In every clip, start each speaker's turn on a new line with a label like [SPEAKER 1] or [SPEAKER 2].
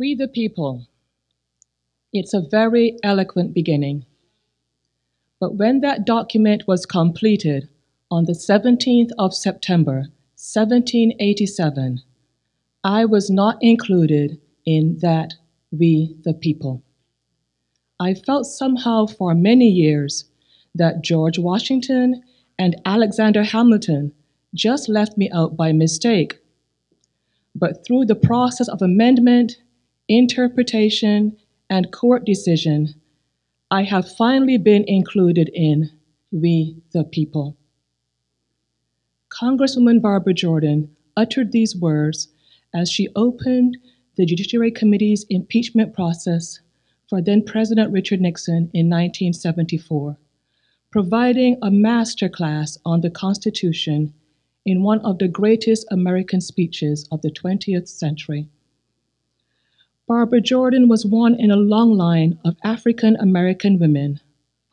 [SPEAKER 1] We the people. It's a very eloquent beginning. But when that document was completed on the 17th of September, 1787, I was not included in that we the people. I felt somehow for many years that George Washington and Alexander Hamilton just left me out by mistake. But through the process of amendment, interpretation, and court decision, I have finally been included in We the People. Congresswoman Barbara Jordan uttered these words as she opened the Judiciary Committee's impeachment process for then President Richard Nixon in 1974, providing a masterclass on the Constitution in one of the greatest American speeches of the 20th century. Barbara Jordan was one in a long line of African American women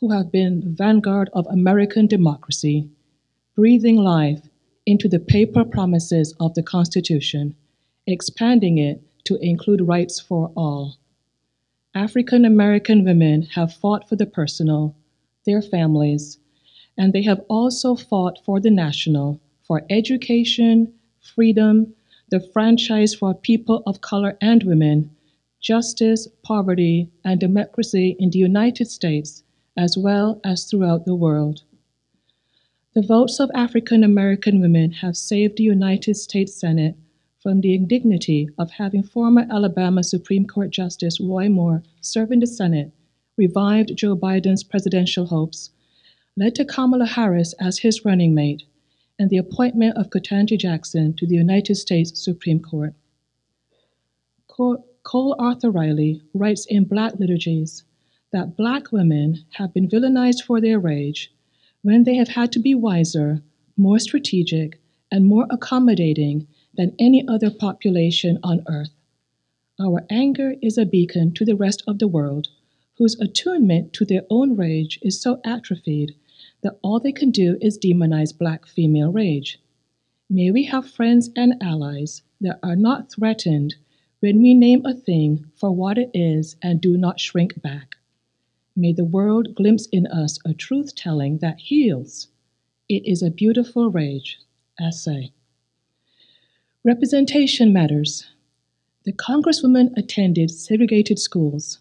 [SPEAKER 1] who have been the vanguard of American democracy, breathing life into the paper promises of the Constitution, expanding it to include rights for all. African American women have fought for the personal, their families, and they have also fought for the national, for education, freedom, the franchise for people of color and women, justice, poverty, and democracy in the United States, as well as throughout the world. The votes of African American women have saved the United States Senate from the indignity of having former Alabama Supreme Court Justice Roy Moore serve in the Senate, revived Joe Biden's presidential hopes, led to Kamala Harris as his running mate, and the appointment of Ketanji Jackson to the United States Supreme Court. Cole Arthur Riley writes in Black Liturgies that Black women have been villainized for their rage when they have had to be wiser, more strategic, and more accommodating than any other population on earth. Our anger is a beacon to the rest of the world, whose attunement to their own rage is so atrophied that all they can do is demonize Black female rage. May we have friends and allies that are not threatened when we name a thing for what it is and do not shrink back. May the world glimpse in us a truth-telling that heals. It is a beautiful rage, essay. Representation matters. The Congresswoman attended segregated schools.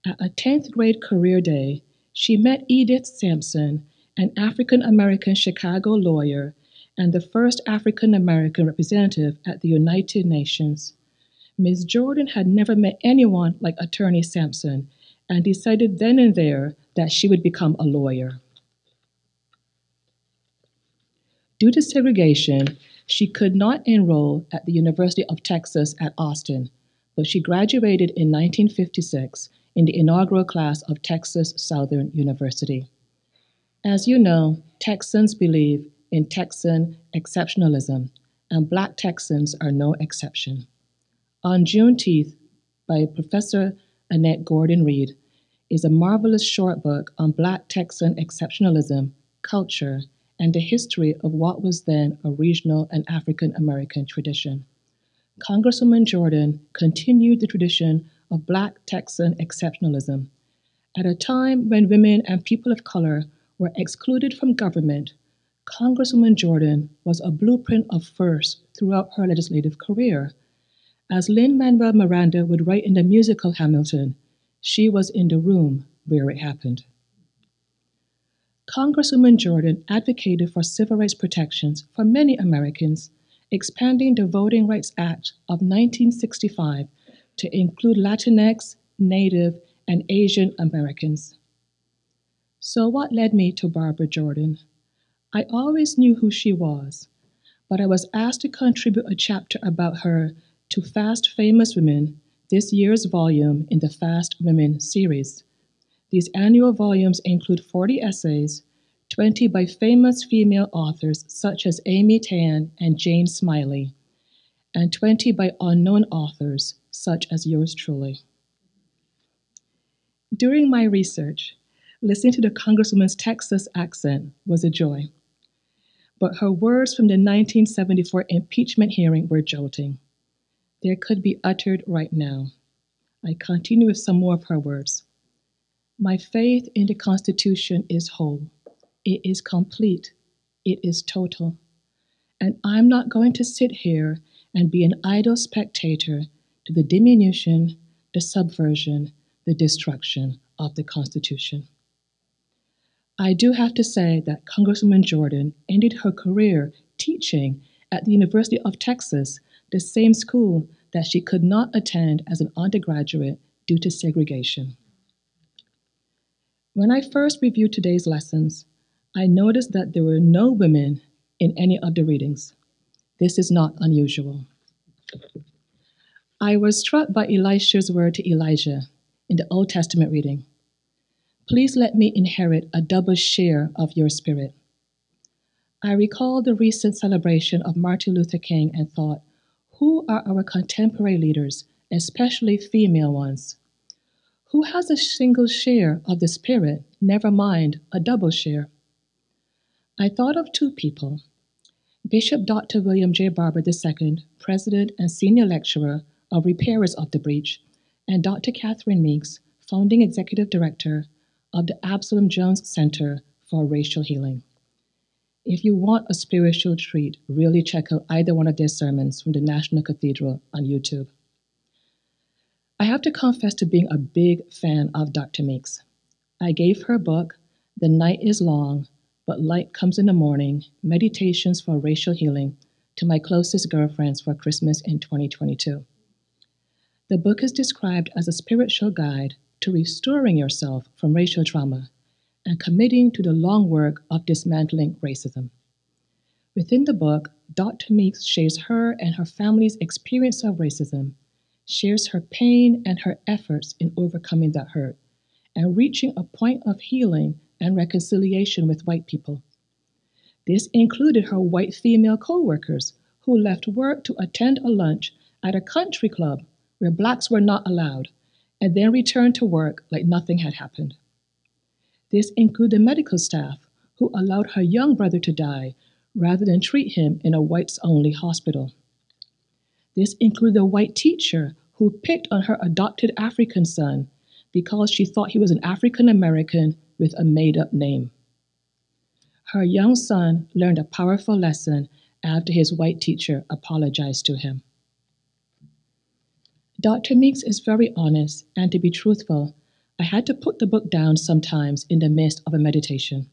[SPEAKER 1] At a 10th grade career day, she met Edith Sampson, an African-American Chicago lawyer and the first African-American representative at the United Nations. Ms. Jordan had never met anyone like Attorney Sampson and decided then and there that she would become a lawyer. Due to segregation, she could not enroll at the University of Texas at Austin, but she graduated in 1956 in the inaugural class of Texas Southern University. As you know, Texans believe in Texan exceptionalism, and Black Texans are no exception. On Juneteenth, by Professor Annette Gordon-Reed, is a marvelous short book on Black Texan exceptionalism, culture, and the history of what was then a regional and African-American tradition. Congresswoman Jordan continued the tradition of Black Texan exceptionalism. At a time when women and people of color were excluded from government, Congresswoman Jordan was a blueprint of firsts throughout her legislative career. As Lin-Manuel Miranda would write in the musical Hamilton, she was in the room where it happened. Congresswoman Jordan advocated for civil rights protections for many Americans, expanding the Voting Rights Act of 1965 to include Latinx, Native, and Asian Americans. So what led me to Barbara Jordan? I always knew who she was, but I was asked to contribute a chapter about her to Fast Famous Women, this year's volume in the Fast Women series. These annual volumes include 40 essays, 20 by famous female authors such as Amy Tan and Jane Smiley, and 20 by unknown authors such as yours truly. During my research, listening to the Congresswoman's Texas accent was a joy, but her words from the 1974 impeachment hearing were jolting. They could be uttered right now. I continue with some more of her words. My faith in the Constitution is whole. It is complete. It is total. And I'm not going to sit here and be an idle spectator to the diminution, the subversion, the destruction of the Constitution. I do have to say that Congresswoman Jordan ended her career teaching at the University of Texas, the same school that she could not attend as an undergraduate due to segregation. When I first reviewed today's lessons, I noticed that there were no women in any of the readings. This is not unusual. I was struck by Elisha's word to Elijah in the Old Testament reading. Please let me inherit a double share of your spirit. I recalled the recent celebration of Martin Luther King and thought, who are our contemporary leaders, especially female ones? Who has a single share of the Spirit, never mind a double share? I thought of two people, Bishop Dr. William J. Barber II, President and Senior Lecturer of Repairers of the Breach, and Dr. Catherine Meeks, Founding Executive Director of the Absalom Jones Center for Racial Healing. If you want a spiritual treat, really check out either one of their sermons from the National Cathedral on YouTube. I have to confess to being a big fan of Dr. Meeks. I gave her book, The Night is Long, But Light Comes in the Morning, Meditations for Racial Healing, to my closest girlfriends for Christmas in 2022. The book is described as a spiritual guide to restoring yourself from racial trauma and committing to the long work of dismantling racism. Within the book, Dr. Meeks shares her and her family's experience of racism, shares her pain and her efforts in overcoming that hurt, and reaching a point of healing and reconciliation with white people. This included her white female co-workers who left work to attend a lunch at a country club where blacks were not allowed, and then returned to work like nothing had happened. This included medical staff who allowed her young brother to die rather than treat him in a whites-only hospital. This included a white teacher who picked on her adopted African son because she thought he was an African American with a made-up name. Her young son learned a powerful lesson after his white teacher apologized to him. Dr. Meeks is very honest, and to be truthful, I had to put the book down sometimes in the midst of a meditation.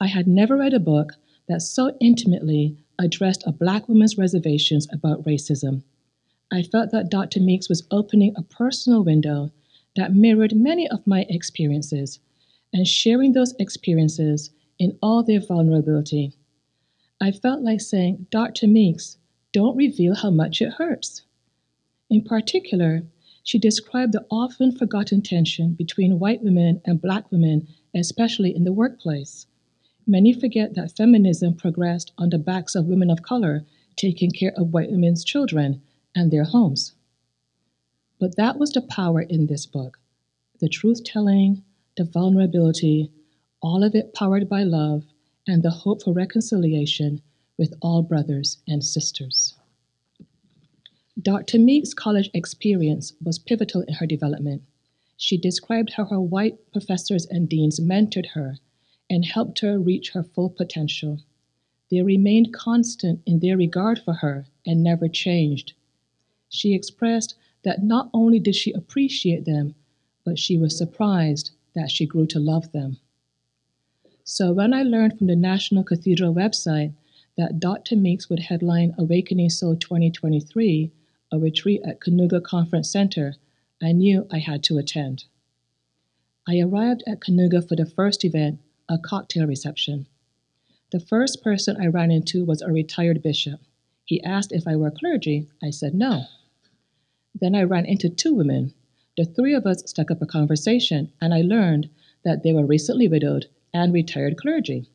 [SPEAKER 1] I had never read a book that so intimately addressed a Black woman's reservations about racism. I felt that Dr. Meeks was opening a personal window that mirrored many of my experiences and sharing those experiences in all their vulnerability. I felt like saying, Dr. Meeks, don't reveal how much it hurts. In particular, she described the often forgotten tension between white women and Black women, especially in the workplace. Many forget that feminism progressed on the backs of women of color taking care of white women's children and their homes. But that was the power in this book, the truth-telling, the vulnerability, all of it powered by love and the hope for reconciliation with all brothers and sisters. Dr. Meeks' college experience was pivotal in her development. She described how her white professors and deans mentored her and helped her reach her full potential. They remained constant in their regard for her and never changed. She expressed that not only did she appreciate them, but she was surprised that she grew to love them. So when I learned from the National Cathedral website that Dr. Meeks would headline Awakening Soul 2023, a retreat at Canoga Conference Center, I knew I had to attend. I arrived at Canoga for the first event, a cocktail reception. The first person I ran into was a retired bishop. He asked if I were clergy. I said no. Then I ran into two women. The three of us struck up a conversation, and I learned that they were recently widowed and retired clergy.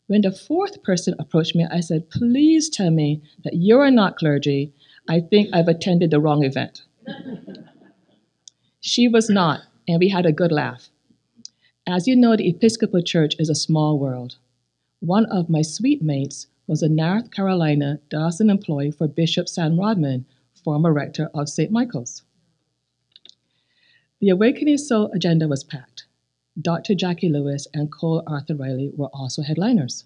[SPEAKER 1] When the fourth person approached me, I said, please tell me that you're not clergy. I think I've attended the wrong event. She was not, and we had a good laugh. As you know, the Episcopal Church is a small world. One of my suite mates was a North Carolina Dawson employee for Bishop Sam Rodman, former rector of St. Michael's. The Awakening Soul agenda was packed. Dr. Jackie Lewis and Cole Arthur Riley were also headliners.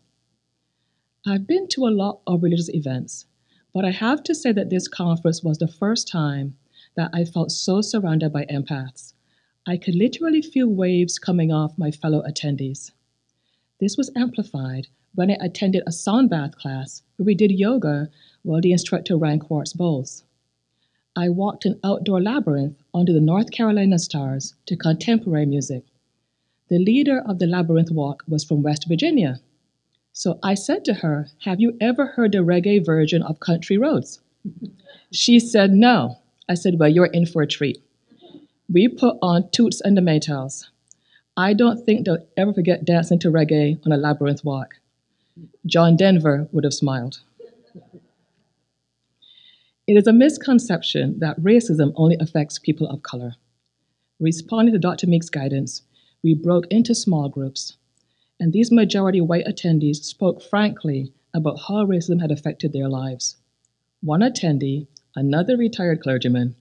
[SPEAKER 1] I've been to a lot of religious events, but I have to say that this conference was the first time that I felt so surrounded by empaths. I could literally feel waves coming off my fellow attendees. This was amplified when I attended a sound bath class where we did yoga while the instructor ran quartz bowls. I walked an outdoor labyrinth under the North Carolina stars to contemporary music. The leader of the labyrinth walk was from West Virginia. So I said to her, "Have you ever heard the reggae version of Country Roads?" She said, "No." I said, "Well, you're in for a treat. We put on Toots and the Maytals. I don't think they'll ever forget dancing to reggae on a labyrinth walk." John Denver would have smiled. It is a misconception that racism only affects people of color. Responding to Dr. Meek's guidance, we broke into small groups, and these majority white attendees spoke frankly about how racism had affected their lives. One attendee, another retired clergyman,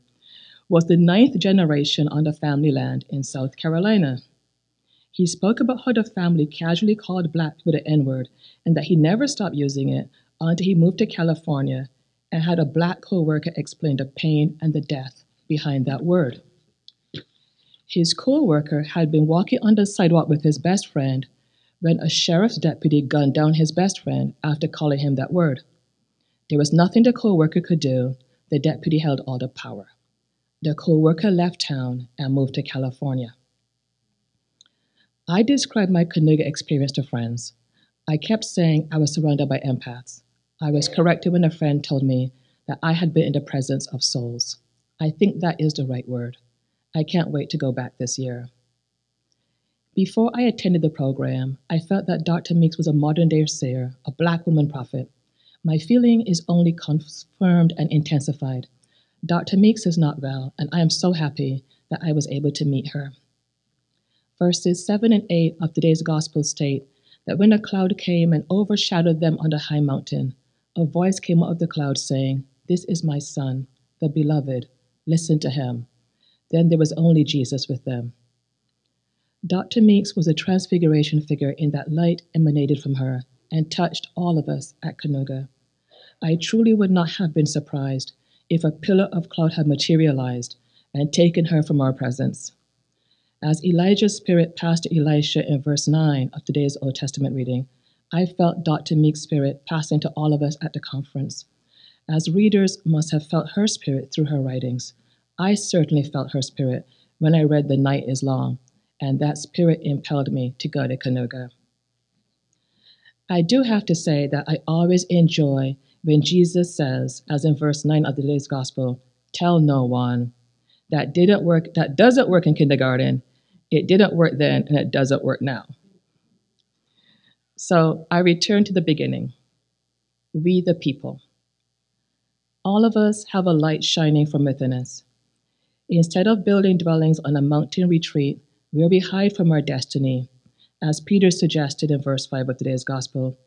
[SPEAKER 1] was the 9th generation on the family land in South Carolina. He spoke about how the family casually called Black people the N-word and that he never stopped using it until he moved to California and had a Black co-worker explain the pain and the death behind that word. His co-worker had been walking on the sidewalk with his best friend when a sheriff's deputy gunned down his best friend after calling him that word. There was nothing the co-worker could do. The deputy held all the power. The co-worker left town and moved to California. I described my Canoga experience to friends. I kept saying I was surrounded by empaths. I was corrected when a friend told me that I had been in the presence of souls. I think that is the right word. I can't wait to go back this year. Before I attended the program, I felt that Dr. Meeks was a modern-day seer, a Black woman prophet. My feeling is only confirmed and intensified. Dr. Meeks is not well, and I am so happy that I was able to meet her. Verses 7 and 8 of today's gospel state that when a cloud came and overshadowed them on the high mountain, a voice came out of the cloud saying, "This is my son, the beloved. Listen to him." Then there was only Jesus with them. Dr. Meeks was a transfiguration figure in that light emanated from her and touched all of us at Canoga. I truly would not have been surprised if a pillar of cloud had materialized and taken her from our presence. As Elijah's spirit passed to Elisha in verse 9 of today's Old Testament reading, I felt Dr. Meek's spirit passing to all of us at the conference. As readers must have felt her spirit through her writings, I certainly felt her spirit when I read The Night is Long, and that spirit impelled me to go to Canoga. I do have to say that I always enjoy when Jesus says, as in verse 9 of today's gospel, "Tell no one." That doesn't work in kindergarten. It didn't work then, and it doesn't work now. So I return to the beginning. We the people. All of us have a light shining from within us. Instead of building dwellings on a mountain retreat where we hide from our destiny, as Peter suggested in verse 5 of today's gospel,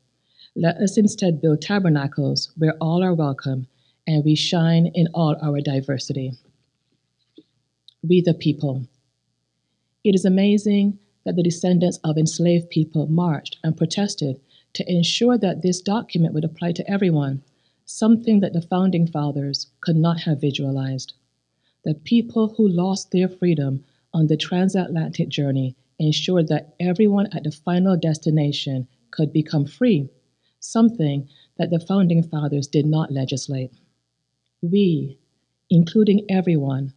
[SPEAKER 1] let us instead build tabernacles where all are welcome and we shine in all our diversity. We the people. It is amazing that the descendants of enslaved people marched and protested to ensure that this document would apply to everyone, something that the founding fathers could not have visualized. The people who lost their freedom on the transatlantic journey ensured that everyone at the final destination could become free, something that the founding fathers did not legislate. We, including everyone,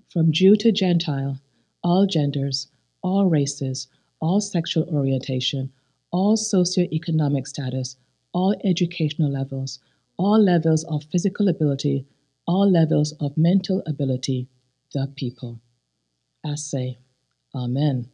[SPEAKER 1] from Jew to Gentile, all genders, all races, all sexual orientation, all socioeconomic status, all educational levels, all levels of physical ability, all levels of mental ability, the people. I say, Amen.